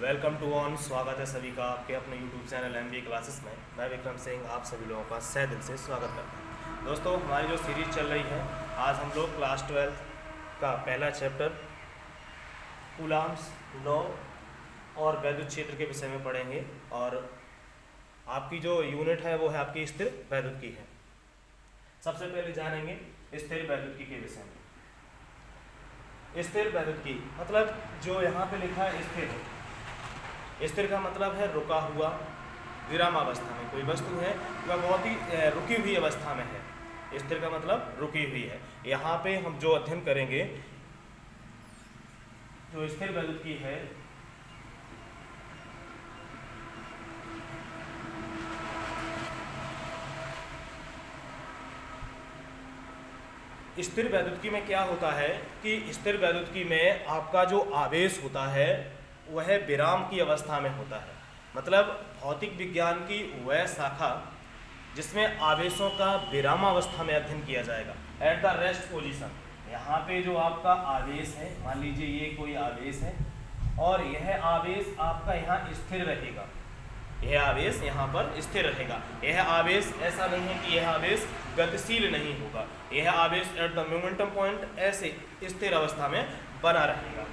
Welcome to on. स्वागत है सभी का आपके अपने यूट्यूब चैनल MBA क्लासेस में। मैं विक्रम सिंह आप सभी लोगों का सह दिल से स्वागत करता हूँ। दोस्तों, हमारी जो सीरीज़ चल रही है, आज हम लोग क्लास 12 का पहला चैप्टर कूलाम्स लॉ और वैद्युत क्षेत्र के विषय में पढ़ेंगे। और आपकी जो यूनिट है वो है आपकी स्थिर वैद्युतिकी है। सबसे पहले जानेंगे स्थिर वैद्युतिकी के विषय में। स्थिर वैद्युतिकी मतलब जो यहाँ पे लिखा है स्थिर है। स्थिर का मतलब है रुका हुआ, विराम अवस्था में कोई वस्तु है वह बहुत ही रुकी हुई अवस्था में है। स्थिर का मतलब रुकी हुई है। यहाँ पे हम जो अध्ययन करेंगे, जो स्थिर वैद्युतिकी है, स्थिर वैद्युतिकी में क्या होता है कि स्थिर वैद्युतिकी में आपका जो आवेश होता है वह विराम की अवस्था में होता है। मतलब भौतिक विज्ञान की वह शाखा जिसमें आवेशों का विरामावस्था में अध्ययन किया जाएगा, एट द रेस्ट पोजीशन। यहाँ पे जो आपका आवेश है, मान लीजिए ये कोई आवेश है और यह आवेश आपका यहाँ स्थिर रहेगा। यह आवेश यहाँ पर स्थिर रहेगा। यह आवेश ऐसा नहीं है कि यह आवेश गतिशील नहीं होगा। यह आवेश एट द मोमेंटम पॉइंट ऐसे स्थिर अवस्था में बना रहेगा।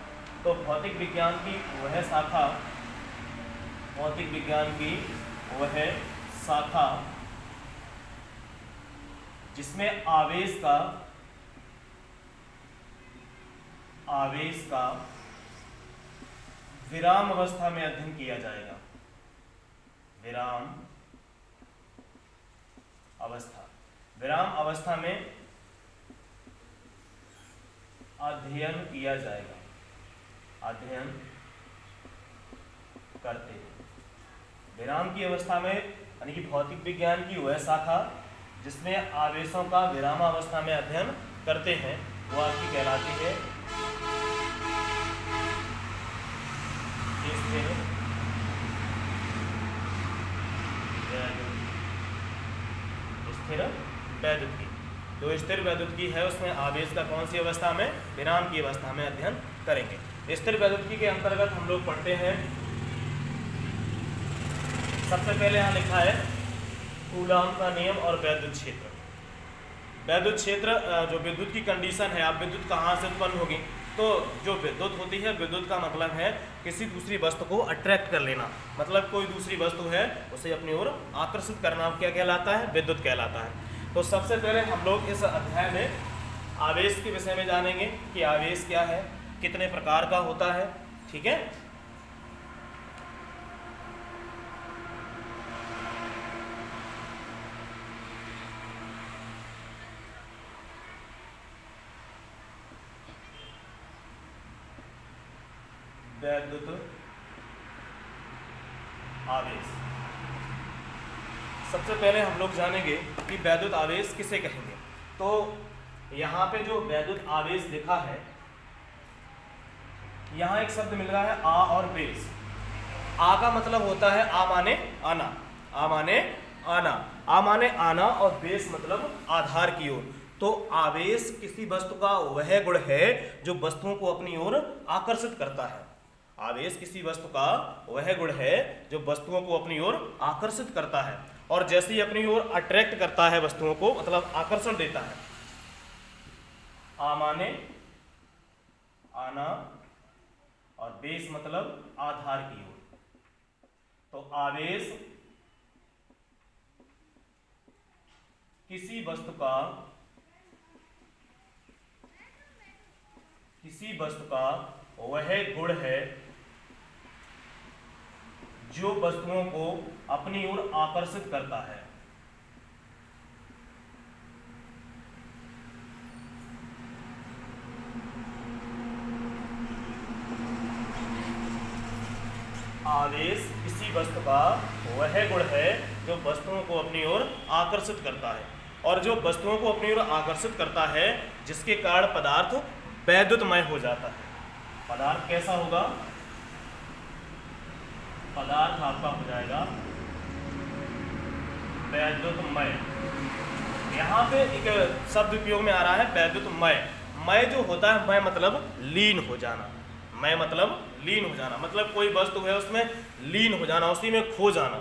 तो भौतिक विज्ञान की वह शाखा, भौतिक विज्ञान की वह शाखा जिसमें आवेश का विराम अवस्था में अध्ययन किया जाएगा। विराम अवस्था में अध्ययन किया जाएगा। अध्ययन करते हैं विराम की अवस्था में, यानी कि भौतिक विज्ञान की वह शाखा जिसमें आवेशों का विरामावस्था में अध्ययन करते हैं वो आपकी कहलाती है स्थिर वैद्युतिकी। जो स्थिर वैद्युतिकी है उसमें आवेश का कौन सी अवस्था में, विराम की अवस्था में अध्ययन करेंगे। स्थिर वैद्युतिकी के अंतर्गत हम लोग पढ़ते हैं, सबसे पहले यहाँ लिखा है कूलाम का नियम और वैद्युत क्षेत्र। वैद्युत क्षेत्र जो विद्युत की कंडीशन है, आप विद्युत कहाँ से उत्पन्न होगी, तो जो विद्युत होती है, विद्युत का मतलब है किसी दूसरी वस्तु को अट्रैक्ट कर लेना। मतलब कोई दूसरी वस्तु है उसे अपनी ओर आकर्षित करना क्या कहलाता है, विद्युत कहलाता है। तो सबसे पहले हम लोग इस अध्याय में आवेश के विषय में जानेंगे कि आवेश क्या है, कितने प्रकार का होता है। ठीक है, वैद्युत आवेश। सबसे पहले हम लोग जानेंगे कि वैद्युत आवेश किसे कहेंगे। तो यहाँ पे जो वैद्युत आवेश लिखा है, यहाँ एक शब्द मिल रहा है आ और बेस। आ का मतलब होता है आ माने आना, आ माने आना, आ माने आना, और बेस मतलब आधार की ओर। तो आवेश किसी वस्तु का वह गुण है जो वस्तुओं को अपनी ओर आकर्षित करता है। आवेश किसी वस्तु का वह गुण है जो वस्तुओं को अपनी ओर आकर्षित करता है, और जैसे ही अपनी ओर अट्रैक्ट करता है वस्तुओं को, मतलब आकर्षण देता है। आ माने आना और बेस मतलब आधार की ओर। तो आवेश किसी वस्तु का वह गुण है जो वस्तुओं को अपनी ओर आकर्षित करता है। आवेश किसी वस्तु का वह गुण है जो वस्तुओं को अपनी ओर आकर्षित करता है, और जो वस्तुओं को अपनी ओर आकर्षित करता है जिसके कारण पदार्थ वैद्युतमय हो जाता है। पदार्थ कैसा होगा, पदार्थ आपका हो जाएगा वैद्युतमय। यहाँ पे एक शब्द उपयोग में आ रहा है वैद्युतमय। मय जो होता है, मय मतलब लीन हो जाना, मय मतलब लीन हो जाना, मतलब कोई वस्तु है उसमें लीन हो जाना, उसी में खो जाना।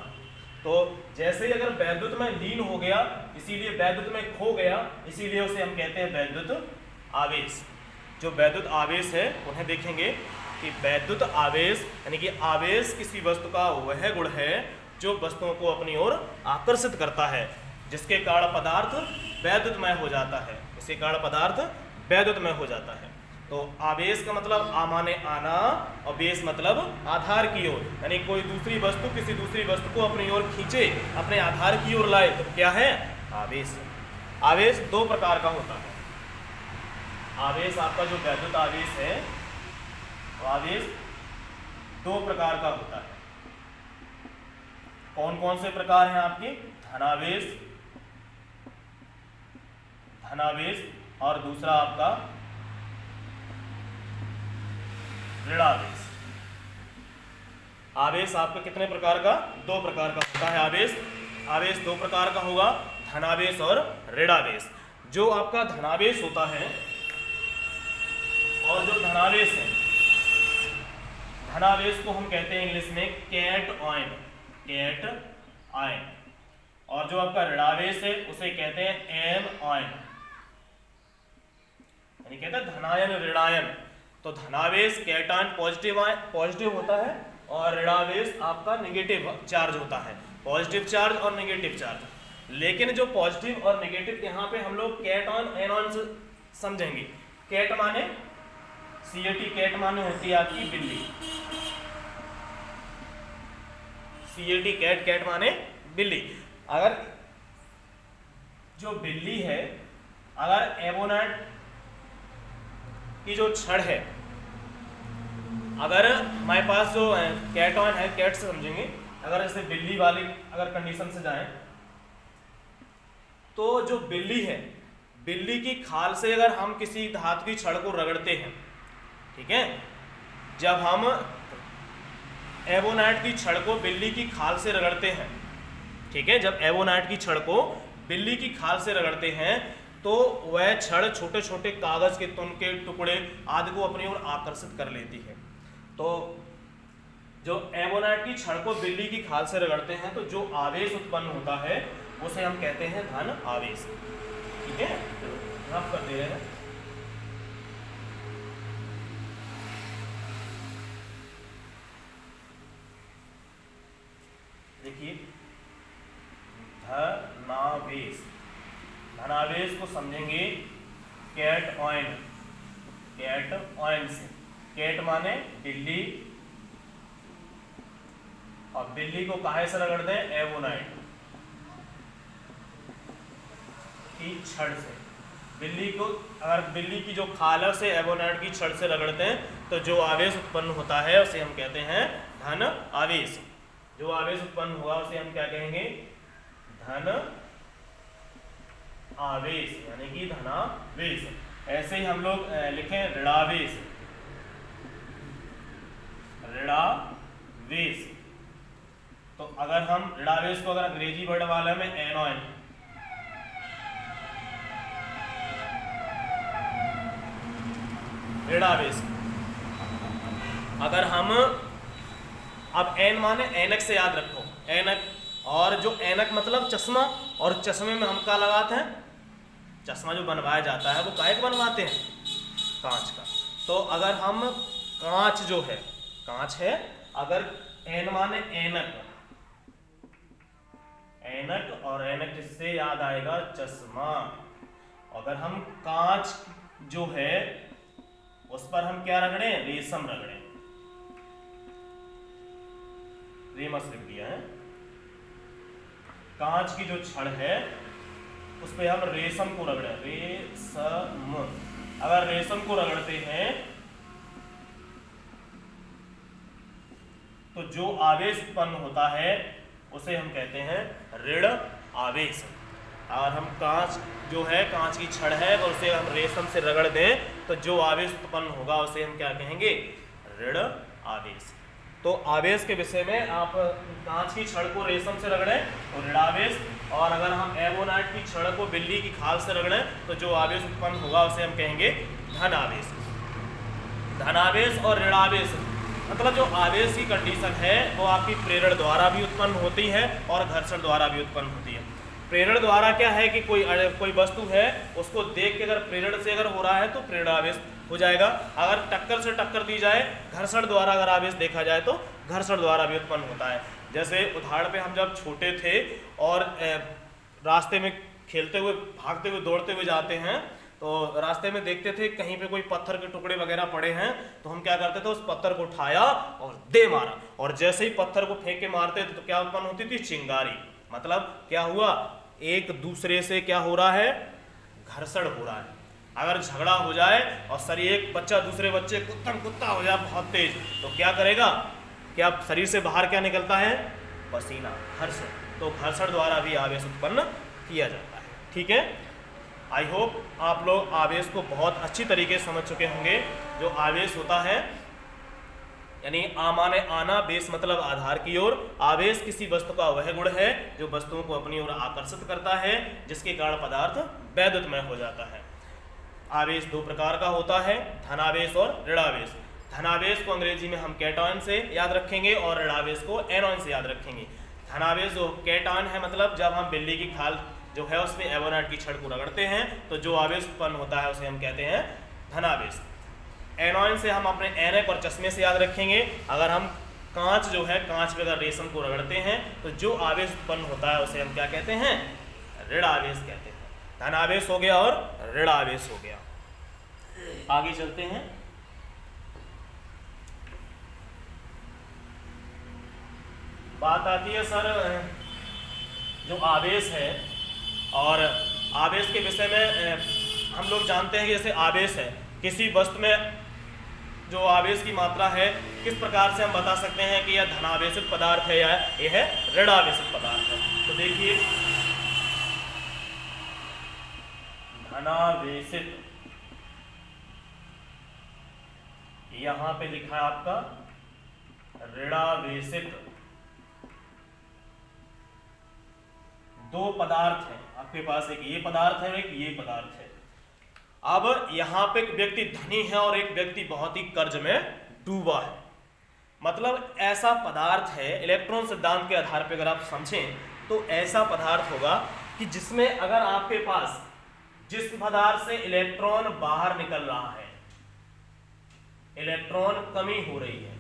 तो जैसे ही अगर वैद्युत में लीन हो गया, इसीलिए वैद्युत में खो गया, इसीलिए उसे हम कहते हैं वैद्युत आवेश। जो वैद्युत आवेश है उन्हें देखेंगे कि वैद्युत आवेश यानी कि आवेश किसी वस्तु का वह गुण है जो वस्तुओं को अपनी ओर आकर्षित करता है, जिसके कारण पदार्थ वैद्युतमय हो जाता है, इसके कारण पदार्थ वैद्युतमय हो जाता है। तो आवेश का मतलब आ माने आना और वेश मतलब आधार की ओर, यानी कोई दूसरी वस्तु किसी दूसरी वस्तु को अपनी ओर खींचे, अपने आधार की ओर लाए, तो क्या है? आवेश। आवेश दो प्रकार का होता है। आवेश आपका जो वैद्युत आवेश है, आवेश दो प्रकार का होता है। कौन कौन से प्रकार हैं आपके? धनावेश, धनावेश और दूसरा आपका ऋणावेश। आवेश आपका कितने प्रकार का? दो प्रकार का होता है आवेश। आवेश दो प्रकार का होगा, धनावेश और ऋणावेश। जो आपका धनावेश होता है और जो धनावेश है, धनावेश को हम कहते हैं इंग्लिश में कैट आयन, कैट आयन। और जो आपका ऋणावेश है उसे कहते हैं एन आयन, यानी कहते हैं धनायन ऋणायन। तो धनावेश कैटायन पॉजिटिव होता है और ऋणावेश आपका नेगेटिव चार्ज होता है, पॉजिटिव चार्ज और नेगेटिव चार्ज। लेकिन जो पॉजिटिव और नेगेटिव यहाँ पे हम लोग कैटायन एनॉन से समझेंगे। कैट माने CAT, कैट माने होती है आपकी बिल्ली, CAT कैट, कैट माने बिल्ली। अगर जो बिल्ली है, अगर एबोनाइट की जो छड़ है, अगर हमारे पास जो कैटॉन है, कैट से समझेंगे, अगर जैसे बिल्ली वाली अगर कंडीशन से जाएं, तो जो बिल्ली है, बिल्ली की खाल से अगर हम किसी धातु की छड़ को रगड़ते हैं, ठीक है, जब हम एबोनाइट की छड़ को बिल्ली की खाल से रगड़ते हैं, ठीक है, जब एबोनाइट की छड़ को बिल्ली की खाल से रगड़ते हैं तो वह छड़ छोटे छोटे कागज के तुन के टुकड़े आदि को अपनी ओर आकर्षित कर लेती है। तो जो एबोनाइट की छड़ को बिल्ली की खाल से रगड़ते हैं तो जो आवेश उत्पन्न होता है उसे हम कहते हैं धन आवेश। ठीक है, माफ कर दे रहे हैं। देखिए धनावेश, धनावेश को समझेंगे कैट ऑयन, कैट ऑयन से। कैट माने बिल्ली, और बिल्ली को काहे से रगड़ दें? एबोनाइट की छड़ से। बिल्ली को, अगर बिल्ली की जो खाल है उसे एबोनाइट की छड़ से रगड़ते हैं तो जो आवेश उत्पन्न होता है उसे हम कहते हैं धन आवेश। जो आवेश उत्पन्न हुआ उसे हम क्या कहेंगे? धन आवेश, यानी कि धनावेश। ऐसे ही हम लोग लिखें ऋणावेश, ऋणावेश। तो अगर हम ऋणावेश को अगर अंग्रेजी वर्ड वाले में एनॉन, ऋणावेश, अगर हम अब एन माने ऐनक से याद रखो, ऐनक, और जो ऐनक मतलब चश्मा, और चश्मे में हम क्या लगाते हैं? चश्मा जो बनवाया जाता है वो काहे का बनवाते हैं? कांच का। तो अगर हम कांच जो है, कांच है, अगर एन माने ऐनक, ऐनक, और ऐनक जिससे याद आएगा चश्मा। अगर हम कांच जो है उस पर हम क्या रगड़े? रेशम रगड़े, रेमस लिख दिया है। कांच की जो छड़ है उस पे हम रेशम को रगड़े, रेशम। अगर रेशम को रगड़ते हैं तो जो आवेश उत्पन्न होता है उसे हम कहते हैं ऋण आवेश। और हम कांच जो है, कांच की छड़ है, और उसे हम रेशम से रगड़ दें तो जो आवेश उत्पन्न होगा उसे हम क्या कहेंगे? ऋण आवेश। तो आवेश के विषय में आप कांच की छड़ को रेशम से रगड़ें तो ऋणावेश, और अगर हम एबोनाइट की छड़ को बिल्ली की खाल से रगड़ें तो जो आवेश उत्पन्न होगा उसे हम कहेंगे धन आवेश। धनावेश और ऋणावेश, मतलब जो आवेश की कंडीशन है वो आपकी प्रेरण द्वारा भी उत्पन्न होती है और घर्षण द्वारा भी उत्पन्न होती है। प्रेरण द्वारा क्या है कि कोई वस्तु है उसको देख के अगर प्रेरण से अगर हो रहा है तो प्रेरणावेश हो जाएगा। अगर टक्कर से टक्कर दी जाए, घर्षण द्वारा अगर आवेश देखा जाए तो घर्षण द्वारा भी उत्पन्न होता है। जैसे उदाहरण पे हम जब छोटे थे और रास्ते में खेलते हुए, भागते हुए, दौड़ते हुए जाते हैं तो रास्ते में देखते थे कहीं पे कोई पत्थर के टुकड़े वगैरह पड़े हैं तो हम क्या करते थे, उस पत्थर को उठाया और दे मारा, और जैसे ही पत्थर को फेंक के मारते थे तो क्या उत्पन्न होती थी, चिंगारी। मतलब क्या हुआ, एक दूसरे से क्या हो रहा है, घर्षण हो रहा है। अगर झगड़ा हो जाए और शरीर, एक बच्चा दूसरे बच्चे कुत्ता हो जाए बहुत तेज, तो क्या करेगा, क्या शरीर से बाहर क्या निकलता है, पसीना, घर्षण। तो घर्षण द्वारा भी आवेश उत्पन्न किया जाता है। ठीक है, आई होप आप लोग आवेश को बहुत अच्छी तरीके से समझ चुके होंगे। जो आवेश होता है यानी आ माने आना, बेस मतलब आधार की ओर। आवेश किसी वस्तु का वह गुण है जो वस्तुओं को अपनी ओर आकर्षित करता है, जिसके कारण पदार्थ वैद्युतमय हो जाता है। आवेश दो प्रकार का होता है, धनावेश और ऋणावेश। धनावेश को अंग्रेजी में हम कैटायन से याद रखेंगे और ऋणावेश को एनॉयन से याद रखेंगे। धनावेश जो कैटायन है, मतलब जब हम बिल्ली की खाल जो है उसमें एवोनाइट की छड़ को रगड़ते हैं तो जो आवेश उत्पन्न होता है उसे हम कहते हैं धनावेश। एनॉयन से हम अपने ऐनक और चश्मे से याद रखेंगे। अगर हम कांच जो है, कांच पे अगर रेशम को रगड़ते हैं तो जो आवेश उत्पन्न होता है उसे हम क्या कहते हैं, ऋणावेश कहते हैं। धनावेश हो गया और ऋणावेश हो गया। आगे चलते हैं। बात आती है सर जो आवेश है, और आवेश के विषय में हम लोग जानते हैं कि जैसे आवेश है किसी वस्तु में, जो आवेश की मात्रा है किस प्रकार से हम बता सकते हैं कि यह धनावेशित पदार्थ है या यह ऋणावेशित पदार्थ है। तो देखिए, धनावेशित यहां पे लिखा है आपका, ऋणावेशित दो पदार्थ हैं आपके पास, एक ये पदार्थ है और एक ये पदार्थ है। अब यहां पे एक व्यक्ति धनी है और एक व्यक्ति बहुत ही कर्ज में डूबा है। मतलब ऐसा पदार्थ है, इलेक्ट्रॉन सिद्धांत के आधार पर अगर आप समझें तो ऐसा पदार्थ होगा कि जिसमें अगर आपके पास जिस पदार्थ से इलेक्ट्रॉन बाहर निकल रहा है, इलेक्ट्रॉन कमी हो रही है,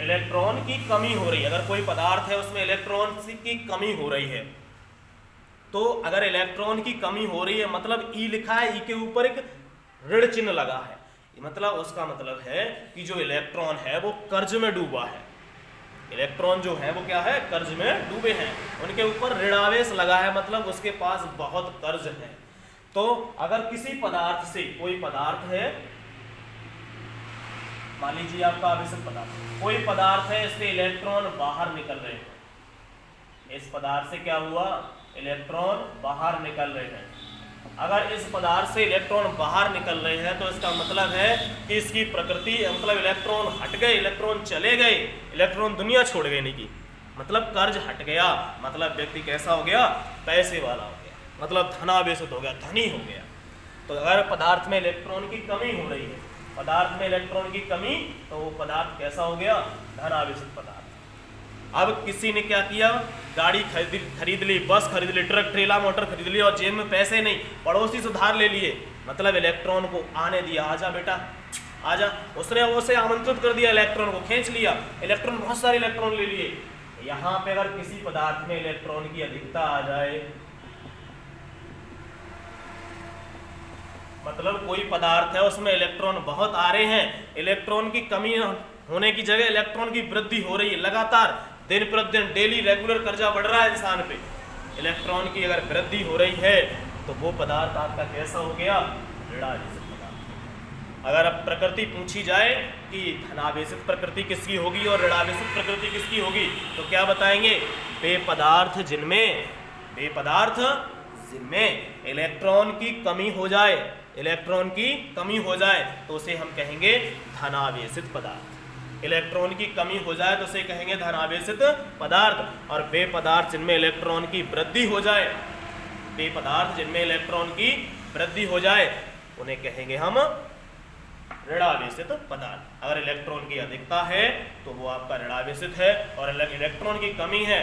इलेक्ट्रॉन की कमी हो रही है, अगर कोई पदार्थ है उसमें इलेक्ट्रॉन की कमी हो रही है, तो अगर इलेक्ट्रॉन की कमी हो रही है मतलब ई लिखा है, ई के ऊपर एक ऋण चिन्ह लगा है, मतलब उसका मतलब है कि जो इलेक्ट्रॉन है वो कर्ज में डूबा है। इलेक्ट्रॉन जो है वो क्या है, कर्ज में डूबे हैं, उनके ऊपर ऋणावेश लगा है, मतलब उसके पास बहुत कर्ज है। तो अगर किसी पदार्थ से, कोई पदार्थ है, मान लीजिए आपका आवेशित पदार्थ, कोई पदार्थ है, इससे इलेक्ट्रॉन बाहर निकल रहे हैं, इस पदार्थ से क्या हुआ, इलेक्ट्रॉन बाहर निकल रहे हैं। अगर इस पदार्थ से इलेक्ट्रॉन बाहर निकल रहे हैं तो इसका मतलब है कि इसकी प्रकृति, मतलब इलेक्ट्रॉन हट गए, इलेक्ट्रॉन चले गए, इलेक्ट्रॉन दुनिया छोड़ गए, नहीं की मतलब कर्ज हट गया, मतलब व्यक्ति कैसा हो गया, पैसे वाला हो गया, मतलब धनावेशित हो गया, धनी हो गया। तो अगर पदार्थ में इलेक्ट्रॉन की कमी हो रही है, पदार्थ में इलेक्ट्रॉन की कमी, तो वो पदार्थ कैसा हो गया, धनावेशित पदार्थ। अब किसी ने क्या किया, गाड़ी खरीद ली, बस खरीद ली, ट्रक ट्रेला मोटर खरीद ली और जेब में पैसे नहीं, पड़ोसी से उधार ले लिए, मतलब इलेक्ट्रॉन को आने दिया, आजा बेटा आजा, उसने उसे आमंत्रित कर दिया, इलेक्ट्रॉन को खींच लिया, इलेक्ट्रॉन, बहुत सारे इलेक्ट्रॉन ले लिए। यहाँ पे अगर किसी पदार्थ में इलेक्ट्रॉन की अधिकता आ जाए, मतलब कोई पदार्थ है उसमें इलेक्ट्रॉन बहुत आ रहे हैं, इलेक्ट्रॉन की कमी होने की जगह इलेक्ट्रॉन की वृद्धि हो रही है, लगातार दिन प्रतिदिन डेली रेगुलर कर्जा बढ़ रहा है इंसान पे, इलेक्ट्रॉन की अगर वृद्धि हो रही है तो वो पदार्थ आपका कैसा हो गया, ऋणावेशित पदार्थ। अगर अब प्रकृति पूछी जाए कि धनावेशित प्रकृति किसकी होगी और ऋणावेशित प्रकृति किसकी होगी, तो क्या बताएंगे, वे पदार्थ जिनमें इलेक्ट्रॉन की कमी हो जाए, इलेक्ट्रॉन की कमी हो जाए तो उसे हम कहेंगे धनावेशित पदार्थ। इलेक्ट्रॉन की कमी हो जाए तो उसे कहेंगे धनावेशित पदार्थ। और वे पदार्थ जिनमें इलेक्ट्रॉन की वृद्धि हो जाए, वे पदार्थ जिनमें इलेक्ट्रॉन की वृद्धि हो जाए उन्हें कहेंगे हम ऋणावेशित पदार्थ। अगर इलेक्ट्रॉन की अधिकता है तो वो आपका ऋणावेशित है, और इलेक्ट्रॉन की कमी है,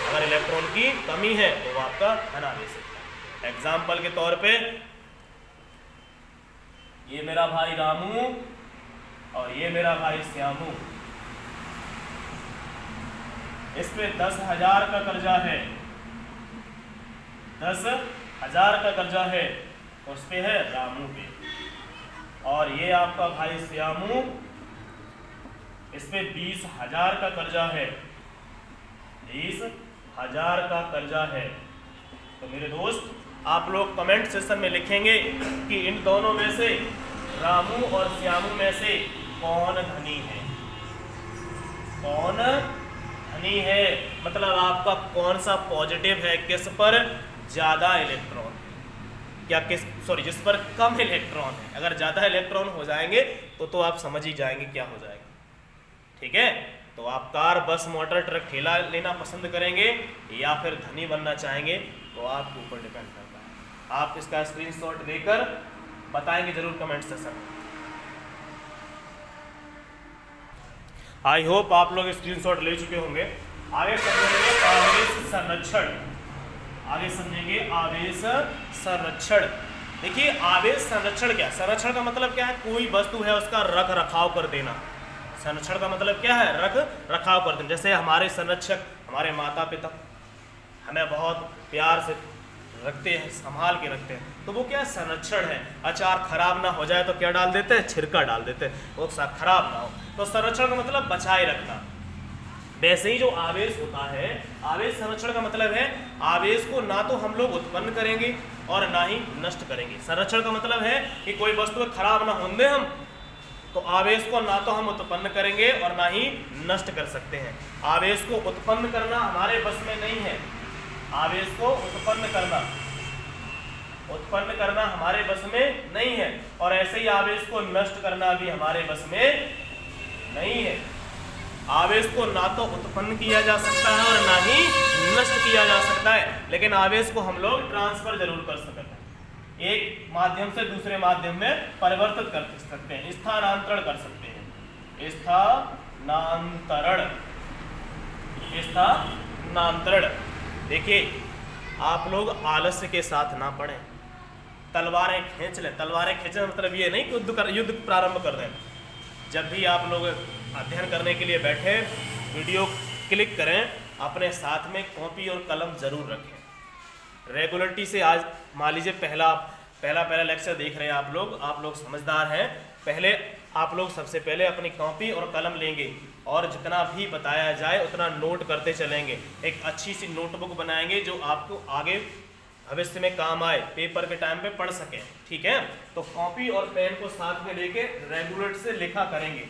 अगर इलेक्ट्रॉन की कमी है तो वो आपका धनावेशित है। एग्जाम्पल के तौर पे ये मेरा भाई रामू और ये मेरा भाई श्यामू, इस पे 10,000 का कर्जा है, 10,000 का कर्जा है, उस पे है रामू पे। और ये आपका भाई श्यामू, इस पे 20,000 का कर्जा है, 20,000 का कर्जा है। तो मेरे दोस्त आप लोग कमेंट सेक्शन में लिखेंगे कि इन दोनों में से, रामू और श्यामू में से कौन धनी है, कौन धनी है, मतलब आपका कौन सा पॉजिटिव है, किस पर ज़्यादा इलेक्ट्रॉन, क्या किस सॉरी जिस पर कम इलेक्ट्रॉन है। अगर ज़्यादा इलेक्ट्रॉन हो जाएंगे तो आप समझ ही जाएंगे क्या हो जाएगा। ठीक है, तो आप कार, बस, मोटर, ट्रक, ठेला लेना पसंद करेंगे या फिर धनी बनना चाहेंगे, तो आपके ऊपर डिपेंड करता है। आप इसका स्क्रीनशॉट लेकर बताएंगे जरूर कमेंट सेक्शन में। आई होप आप लोग स्क्रीनशॉट ले चुके होंगे। आगे समझेंगे आवेश संरक्षण, आगे समझेंगे आवेश संरक्षण। देखिए आवेश संरक्षण क्या, संरक्षण का मतलब क्या है, कोई वस्तु है उसका रख रखाव कर देना। संरक्षण का मतलब क्या है, रख रखाव कर देना। जैसे हमारे संरक्षक, हमारे माता पिता हमें बहुत प्यार से रखते हैं, संभाल के रखते हैं, तो वो क्या संरक्षण है। अचार खराब ना हो जाए तो क्या डाल देते हैं, छिरका डाल देते हैं, वो खराब ना हो। तो संरक्षण का मतलब बचाए रखना। वैसे ही जो आवेश होता है, आवेश संरक्षण का मतलब है आवेश को ना तो हम लोग उत्पन्न करेंगे और ना ही नष्ट करेंगे। संरक्षण का मतलब है कि कोई वस्तु खराब ना होने हम, तो आवेश को ना तो हम उत्पन्न करेंगे और ना ही नष्ट कर सकते हैं। आवेश को उत्पन्न करना हमारे बस में नहीं है, आवेश को उत्पन्न करना हमारे बस में नहीं है, और ऐसे ही आवेश को नष्ट करना भी हमारे बस में नहीं है। आवेश को ना तो उत्पन्न किया जा सकता है और ना ही नष्ट किया जा सकता है, लेकिन आवेश को हम लोग ट्रांसफर जरूर कर सकते हैं, एक माध्यम से दूसरे माध्यम में परिवर्तित कर सकते हैं, स्थानांतरण कर सकते हैं। स्थानांतरण। देखिए आप लोग आलस्य के साथ ना पढ़ें, तलवारें खींच लें। तलवारें खींचने मतलब ये नहीं कि युद्ध प्रारंभ कर दें। जब भी आप लोग अध्ययन करने के लिए बैठे, वीडियो क्लिक करें, अपने साथ में कॉपी और कलम जरूर रखें। रेगुलरिटी से आज मान लीजिए पहला लेक्चर देख रहे हैं आप लोग समझदार हैं। पहले आप लोग सबसे पहले अपनी कॉपी और कलम लेंगे और जितना भी बताया जाए उतना नोट करते चलेंगे। एक अच्छी सी नोटबुक बनाएंगे जो आपको आगे भविष्य में काम आए, पेपर के टाइम पे पढ़ सकें। ठीक है, तो कॉपी और पेन को साथ में लेके रेगुलर से लिखा करेंगे,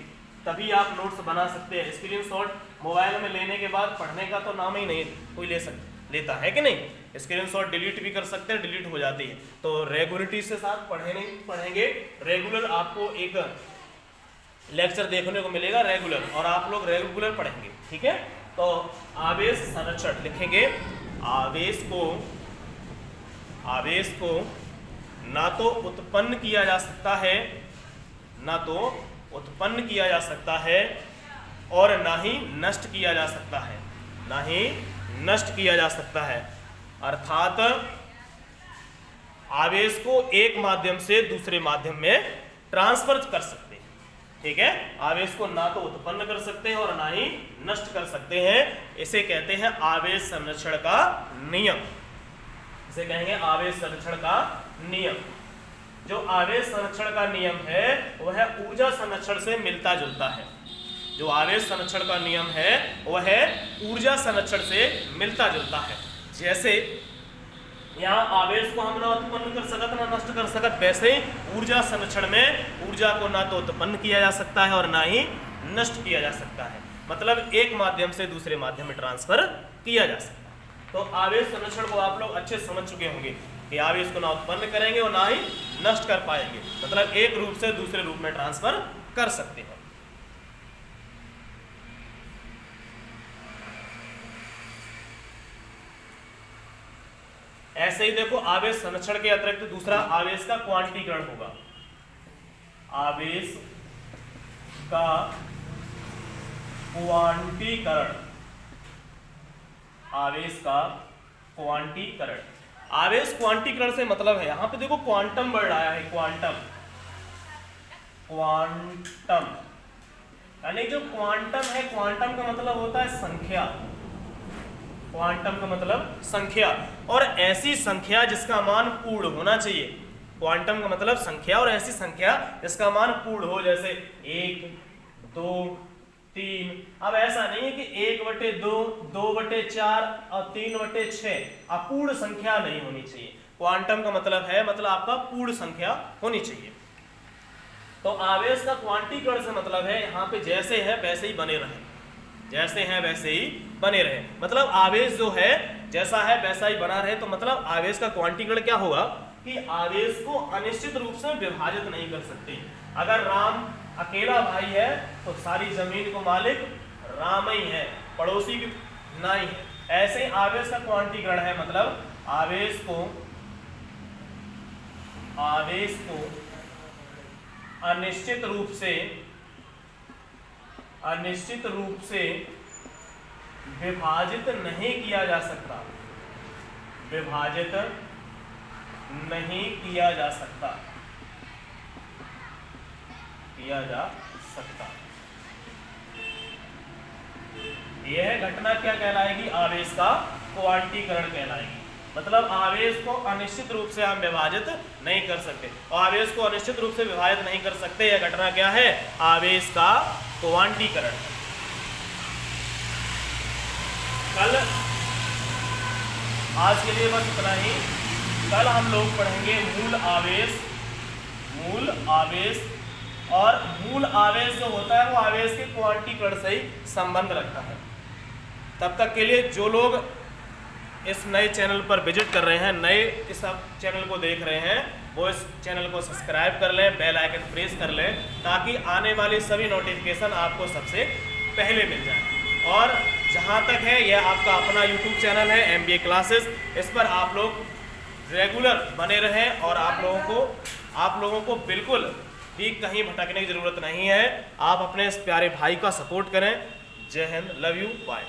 तभी आप नोट्स बना सकते हैं। स्क्रीनशॉट मोबाइल में लेने के बाद पढ़ने का तो नाम ही नहीं कोई लेता है कि नहीं। स्क्रीनशॉट डिलीट भी कर सकते हैं, डिलीट हो जाती है। तो रेगुलरिटी से साथ पढ़ेंगे। रेगुलर आपको एक लेक्चर देखने को मिलेगा रेगुलर, और आप लोग रेगुलर पढ़ेंगे। ठीक है, तो आवेश संरक्षण लिखेंगे। आवेश को ना तो उत्पन्न किया जा सकता है, और ना ही नष्ट किया जा सकता है, अर्थात आवेश को एक माध्यम से दूसरे माध्यम में ट्रांसफर कर सकते हैं। ठीक है, आवेश को ना तो उत्पन्न कर सकते हैं और ना ही नष्ट कर सकते हैं। इसे कहते हैं आवेश संरक्षण का नियम। इसे कहेंगे आवेश संरक्षण का नियम। जो आवेश संरक्षण का नियम है वह ऊर्जा संरक्षण से मिलता जुलता है। जो आवेश संरक्षण का नियम है वह ऊर्जा संरक्षण से मिलता जुलता है। जैसे यहाँ आवेश को हम ना उत्पन्न कर सकत ना नष्ट कर सकत, वैसे ऊर्जा संरक्षण में ऊर्जा को ना तो उत्पन्न किया जा सकता है और ना ही नष्ट किया जा सकता है, मतलब एक माध्यम से दूसरे माध्यम में ट्रांसफर किया जा सकता है। तो आवेश संरक्षण को आप लोग अच्छे समझ चुके होंगे कि आवेश को ना उत्पन्न करेंगे और ना ही नष्ट कर पाएंगे, मतलब एक रूप से दूसरे रूप में ट्रांसफर कर सकते हैं। ऐसे ही देखो आवेश संरक्षण के अतिरिक्त दूसरा आवेश का क्वांटीकरण होगा। आवेश का क्वांटीकरण, आवेश का क्वांटीकरण। आवेश क्वांटीकरण से मतलब है, यहां पे देखो क्वांटम वर्ड आया है, क्वांटम, क्वांटम यानी जो क्वांटम है, क्वांटम का मतलब होता है संख्या, क्वांटम का मतलब संख्या, और ऐसी संख्या जिसका मान पूर्ण होना चाहिए। क्वांटम का मतलब संख्या और ऐसी संख्या जिसका मान पूर्ण हो, जैसे 1, 2, 3। अब ऐसा नहीं है कि 1/2, 2/4 और 3/6 अपूर्ण संख्या नहीं होनी चाहिए। क्वांटम का मतलब है, मतलब आपका पूर्ण संख्या होनी चाहिए। तो आवेश का क्वांटीकरण से मतलब है यहाँ पे जैसे है वैसे ही बने रहे, जैसे हैं वैसे ही बने रहे, मतलब आवेश जो है जैसा है वैसा ही बना रहे। तो मतलब आवेश का क्वांटीकरण क्या होगा कि आवेश को अनिश्चित रूप से विभाजित नहीं कर सकते। अगर राम अकेला भाई है तो सारी जमीन को मालिक राम ही है, पड़ोसी की नहीं है। ऐसे ही आवेश का क्वांटीकरण है, मतलब आवेश को अनिश्चित रूप से विभाजित नहीं किया जा सकता, विभाजित नहीं किया जा सकता, यह घटना क्या कहलाएगी? आवेश का क्वांटीकरण कहलाएगी। मतलब आवेश को अनिश्चित रूप से हम विभाजित नहीं कर सकते, और आवेश को अनिश्चित रूप से विभाजित नहीं कर सकते, यह घटना क्या है? आवेश का क्वांटीकरण। कल, आज के लिए बस इतना ही। कल हम लोग पढ़ेंगे मूल आवेश, और मूल आवेश जो होता है वो आवेश के क्वांटीकरण से ही संबंध रखता है। तब तक के लिए जो लोग इस नए चैनल पर विजिट कर रहे हैं, नए इस चैनल को देख रहे हैं, वो इस चैनल को सब्सक्राइब कर लें, बेल आइकन प्रेस कर लें, ताकि आने वाली सभी नोटिफिकेशन आपको सबसे पहले मिल जाए। और जहाँ तक है, यह आपका अपना यूट्यूब चैनल है MBA क्लासेस, इस पर आप लोग रेगुलर बने रहें, और आप लोगों को बिल्कुल भी कहीं भटकने की ज़रूरत नहीं है। आप अपने इस प्यारे भाई का सपोर्ट करें। जय हिंद, लव यू, बाय।